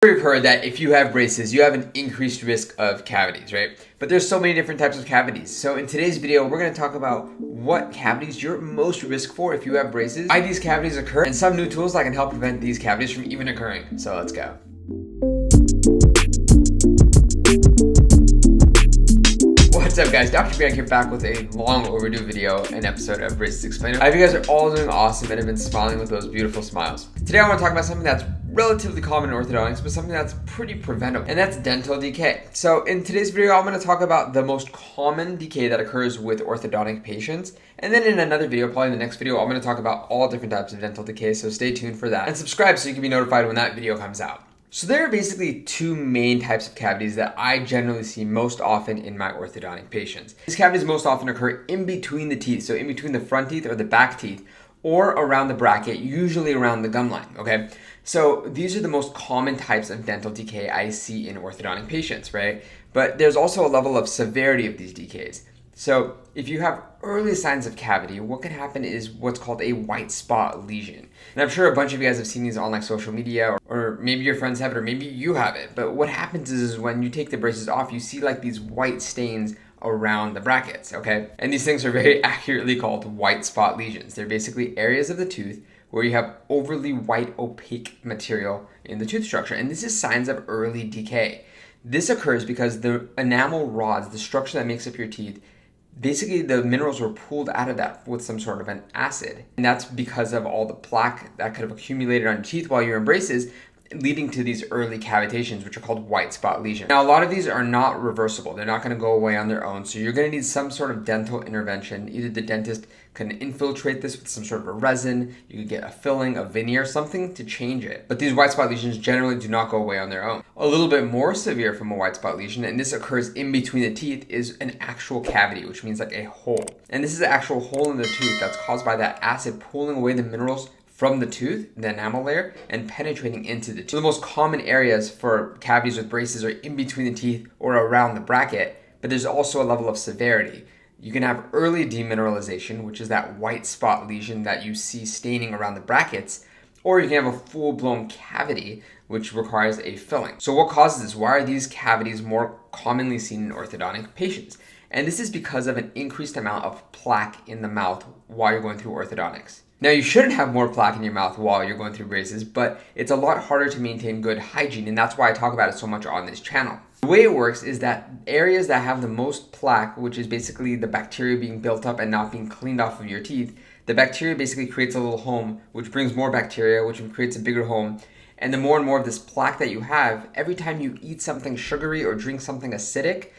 We've heard that if you have braces, you have an increased risk of cavities, right? But there's so many different types of cavities. So in today's video, we're going to talk about what cavities you're most risk for if you have braces, why these cavities occur, and some new tools that can help prevent these cavities from even occurring. So let's go. What's up guys, Dr. Grant here back with a long overdue video and episode of Braces Explained. I hope you guys are all doing awesome and have been smiling with those beautiful smiles. Today I want to talk about something that's relatively common in orthodontics, but something that's pretty preventable, and that's dental decay. So in today's video, I'm going to talk about the most common decay that occurs with orthodontic patients, and then in another video, probably in the next video, I'm going to talk about all different types of dental decay, so stay tuned for that. And subscribe so you can be notified when that video comes out. So there are basically two main types of cavities that I generally see most often in my orthodontic patients. These cavities most often occur in between the teeth, so in between the front teeth or the back teeth, or around the bracket, usually around the gum line, okay? So these are the most common types of dental decay I see in orthodontic patients, right? But there's also a level of severity of these decays. So if you have early signs of cavity, what can happen is what's called a white spot lesion. And I'm sure a bunch of you guys have seen these on like social media, or maybe your friends have it, or maybe you have it. But what happens is when you take the braces off, you see like these white stains around the brackets, okay? And these things are very accurately called white spot lesions. They're basically areas of the tooth where you have overly white opaque material in the tooth structure. And this is signs of early decay. This occurs because the enamel rods, the structure that makes up your teeth, basically the minerals were pulled out of that with some sort of an acid. And that's because of all the plaque that could have accumulated on your teeth while you're in braces, leading to these early cavitations, which are called white spot lesions. Now, a lot of these are not reversible. They're not going to go away on their own. So you're going to need some sort of dental intervention. Either the dentist can infiltrate this with some sort of a resin, you could get a filling, a veneer, something to change it. But these white spot lesions generally do not go away on their own. A little bit more severe from a white spot lesion, and this occurs in between the teeth, is an actual cavity, which means like a hole. And this is an actual hole in the tooth that's caused by that acid pulling away the minerals from the tooth, the enamel layer, and penetrating into the tooth. So the most common areas for cavities with braces are in between the teeth or around the bracket, but there's also a level of severity. You can have early demineralization, which is that white spot lesion that you see staining around the brackets, or you can have a full-blown cavity, which requires a filling. So what causes this? Why are these cavities more commonly seen in orthodontic patients? And this is because of an increased amount of plaque in the mouth while you're going through orthodontics. Now, you shouldn't have more plaque in your mouth while you're going through braces, but it's a lot harder to maintain good hygiene, and that's why I talk about it so much on this channel. The way it works is that areas that have the most plaque, which is basically the bacteria being built up and not being cleaned off of your teeth, the bacteria basically creates a little home, which brings more bacteria, which creates a bigger home. And the more and more of this plaque that you have, every time you eat something sugary or drink something acidic,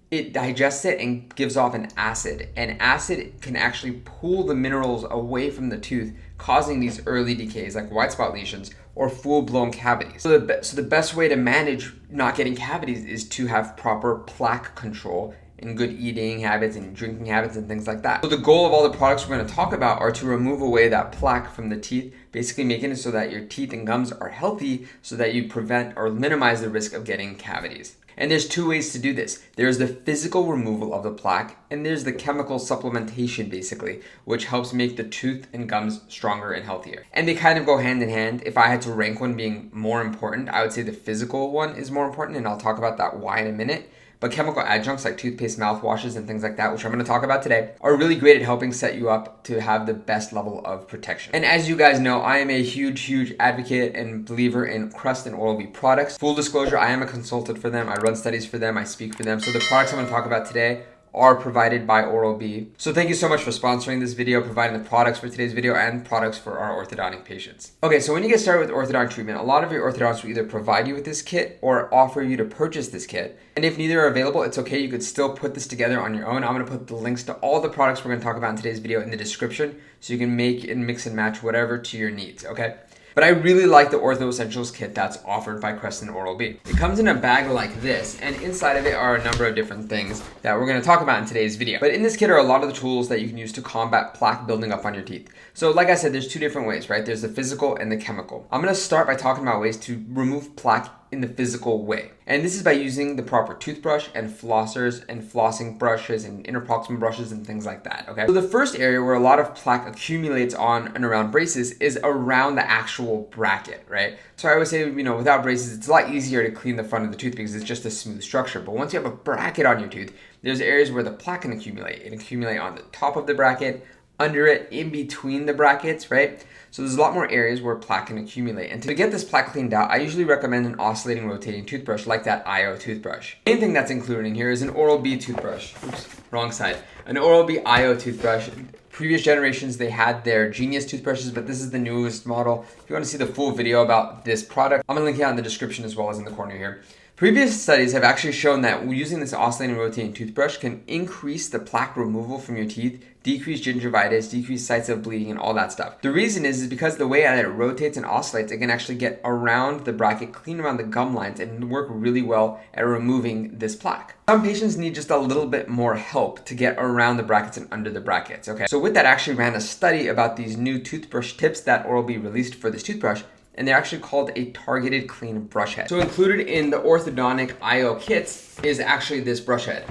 it digests it and gives off an acid. And acid can actually pull the minerals away from the tooth, causing these early decays like white spot lesions or full-blown cavities. So the best way to manage not getting cavities is to have proper plaque control and good eating habits and drinking habits and things like that. So the goal of all the products we're going to talk about are to remove away that plaque from the teeth, basically making it so that your teeth and gums are healthy so that you prevent or minimize the risk of getting cavities. And there's two ways to do this. There's the physical removal of the plaque, and there's the chemical supplementation, basically, which helps make the tooth and gums stronger and healthier. And they kind of go hand in hand. If I had to rank one being more important, I would say the physical one is more important, and I'll talk about that why in a minute. But chemical adjuncts like toothpaste, mouthwashes, and things like that, which I'm going to talk about today, are really great at helping set you up to have the best level of protection. And as you guys know, I am a huge advocate and believer in Crest and Oral-B products. Full disclosure, I am a consultant for them. I run studies for them. I speak for them. So the products I'm going to talk about today are provided by Oral-B. So thank you so much for sponsoring this video, providing the products for today's video and products for our orthodontic patients. Okay, so when you get started with orthodontic treatment, a lot of your orthodontists will either provide you with this kit or offer you to purchase this kit. And if neither are available, it's okay. You could still put this together on your own. I'm going to put the links to all the products we're going to talk about in today's video in the description so you can make and mix and match whatever to your needs, okay? But I really like the Ortho Essentials Kit that's offered by Crest and Oral-B. It comes in a bag like this, and inside of it are a number of different things that we're going to talk about in today's video. But in this kit are a lot of the tools that you can use to combat plaque building up on your teeth. So like I said, there's two different ways, right? There's the physical and the chemical. I'm going to start by talking about ways to remove plaque in the physical way. And this is by using the proper toothbrush and flossers and flossing brushes and interproximal brushes and things like that, okay? So the first area where a lot of plaque accumulates on and around braces is around the actual bracket, right? So I always say, without braces, it's a lot easier to clean the front of the tooth because it's just a smooth structure. But once you have a bracket on your tooth, there's areas where the plaque can accumulate. It can accumulate on the top of the bracket, under it, in between the brackets, right? So there's a lot more areas where plaque can accumulate. And to get this plaque cleaned out, I usually recommend an oscillating rotating toothbrush like that IO toothbrush. The main thing that's included in here is an Oral-B toothbrush. Oops, wrong side. An Oral-B IO toothbrush. Previous generations, they had their Genius toothbrushes, but this is the newest model. If you want to see the full video about this product, I'm going to link it out in the description as well as in the corner here. Previous studies have actually shown that using this oscillating rotating toothbrush can increase the plaque removal from your teeth, decrease gingivitis, decrease sites of bleeding, and all that stuff. The reason is because the way that it rotates and oscillates, it can actually get around the bracket, clean around the gum lines, and work really well at removing this plaque. Some patients need just a little bit more help to get around the brackets and under the brackets, okay? So with that, I actually ran a study about these new toothbrush tips that Oral-B released for this toothbrush, and they're actually called a targeted clean brush head. So included in the Orthodontic IO kits is actually this brush head.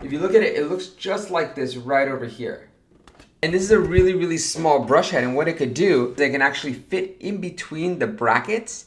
If you look at it, it looks just like this right over here. And this is a really, really small brush head, and what it could do is it can actually fit in between the brackets,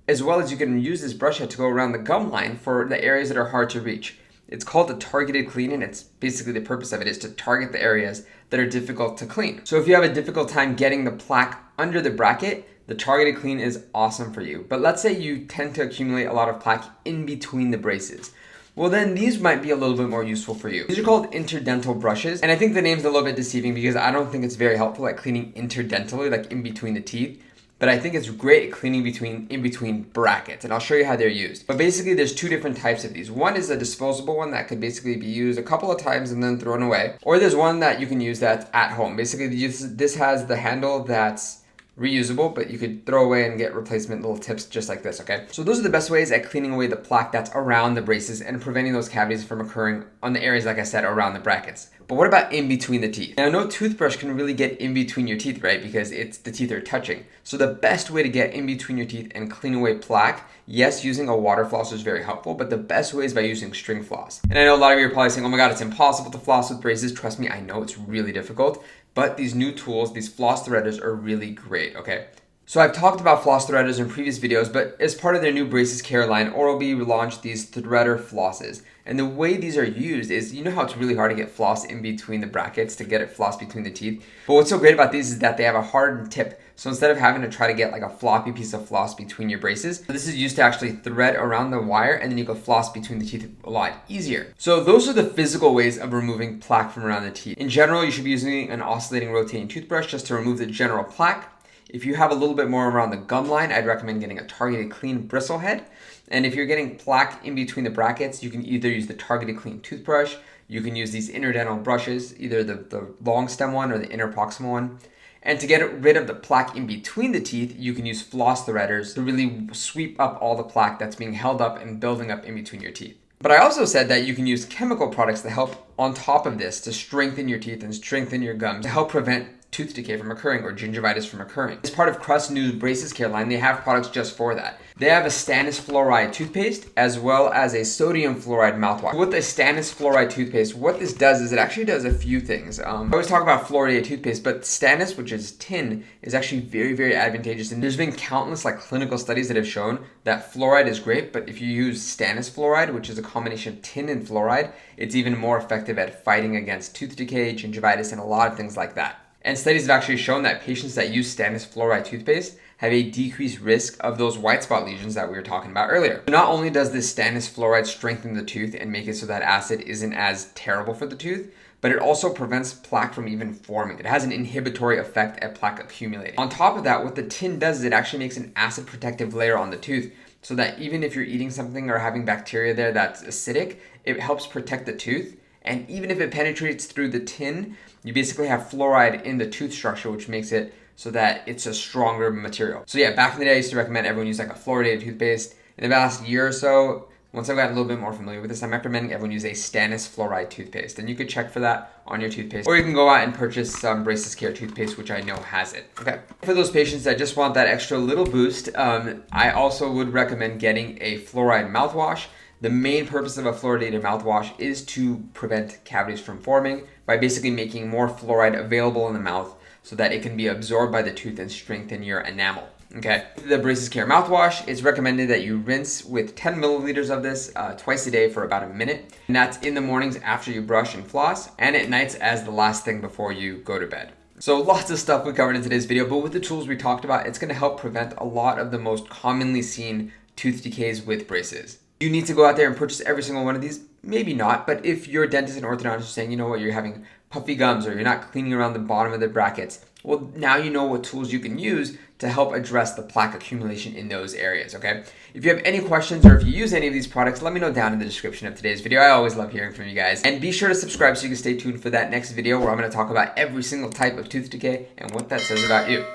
as well as you can use this brush head to go around the gum line for the areas that are hard to reach. It's called a targeted clean, and it's basically the purpose of it is to target the areas that are difficult to clean. So if you have a difficult time getting the plaque under the bracket, the targeted clean is awesome for you. But let's say you tend to accumulate a lot of plaque in between the braces. Well, then these might be a little bit more useful for you. These are called interdental brushes, and I think the name's a little bit deceiving because I don't think it's very helpful at cleaning interdentally, like in between the teeth. But I think it's great at cleaning in between brackets, and I'll show you how they're used. But basically, there's two different types of these. One is a disposable one that could basically be used a couple of times and then thrown away. Or there's one that you can use that's at home. Basically, this has the handle that's reusable, but you could throw away and get replacement little tips just like this, okay? So those are the best ways at cleaning away the plaque that's around the braces and preventing those cavities from occurring on the areas, like I said, around the brackets. But what about in between the teeth? Now, no toothbrush can really get in between your teeth, right? Because the teeth are touching. So the best way to get in between your teeth and clean away plaque, yes, using a water floss is very helpful, but the best way is by using string floss. And I know a lot of you are probably saying, oh my God, it's impossible to floss with braces. Trust me, I know it's really difficult, but these new tools, these floss threaders are really great, okay? So I've talked about floss threaders in previous videos, but as part of their new braces care line, Oral-B launched these threader flosses. And the way these are used is, you know how it's really hard to get floss in between the brackets, to get it floss between the teeth? But what's so great about these is that they have a hardened tip. So instead of having to try to get like a floppy piece of floss between your braces, this is used to actually thread around the wire, and then you can floss between the teeth a lot easier. So those are the physical ways of removing plaque from around the teeth. In general, you should be using an oscillating rotating toothbrush just to remove the general plaque. If you have a little bit more around the gum line, I'd recommend getting a targeted clean bristle head. And if you're getting plaque in between the brackets, you can either use the targeted clean toothbrush, you can use these interdental brushes, either the long stem one or the interproximal one. And to get rid of the plaque in between the teeth, you can use floss threaders to really sweep up all the plaque that's being held up and building up in between your teeth. But I also said that you can use chemical products to help on top of this to strengthen your teeth and strengthen your gums to help prevent tooth decay from occurring or gingivitis from occurring. As part of Crust's new braces care line, they have products just for that. They have a stannous fluoride toothpaste as well as a sodium fluoride mouthwash. With the stannous fluoride toothpaste, what this does is it actually does a few things. I always talk about fluoridated toothpaste, but stannous, which is tin, is actually very, very advantageous. And there's been countless clinical studies that have shown that fluoride is great, but if you use stannous fluoride, which is a combination of tin and fluoride, it's even more effective at fighting against tooth decay, gingivitis, and a lot of things like that. And studies have actually shown that patients that use stannous fluoride toothpaste have a decreased risk of those white spot lesions that we were talking about earlier. Not only does this stannous fluoride strengthen the tooth and make it so that acid isn't as terrible for the tooth, but it also prevents plaque from even forming. It has an inhibitory effect at plaque accumulating. On top of that, what the tin does is it actually makes an acid protective layer on the tooth so that even if you're eating something or having bacteria there that's acidic, it helps protect the tooth. And even if it penetrates through the tin, you basically have fluoride in the tooth structure, which makes it so that it's a stronger material. So yeah, back in the day, I used to recommend everyone use like a fluoridated toothpaste. In the last year or so, Once I've gotten a little bit more familiar with this, I'm recommending everyone use a stannous fluoride toothpaste. And you could check for that on your toothpaste. Or you can go out and purchase some Braces Care toothpaste, which I know has it. Okay. For those patients that just want that extra little boost, I also would recommend getting a fluoride mouthwash. The main purpose of a fluoridated mouthwash is to prevent cavities from forming by basically making more fluoride available in the mouth so that it can be absorbed by the tooth and strengthen your enamel. Okay. The Braces Care mouthwash, it's recommended that you rinse with 10 milliliters of this twice a day for about a minute. And that's in the mornings after you brush and floss, and at nights as the last thing before you go to bed. So lots of stuff we covered in today's video, but with the tools we talked about, it's going to help prevent a lot of the most commonly seen tooth decays with braces. You need to go out there and purchase every single one of these? Maybe not, but if your dentist and orthodontist are saying, you know what, you're having puffy gums or you're not cleaning around the bottom of the brackets, well, now you know what tools you can use to help address the plaque accumulation in those areas, okay? If you have any questions or if you use any of these products, let me know down in the description of today's video. I always love hearing from you guys. And be sure to subscribe so you can stay tuned for that next video where I'm going to talk about every single type of tooth decay and what that says about you.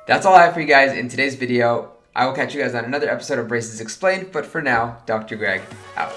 That's all I have for you guys in today's video. I will catch you guys on another episode of Braces Explained, but for now, Dr. Greg out.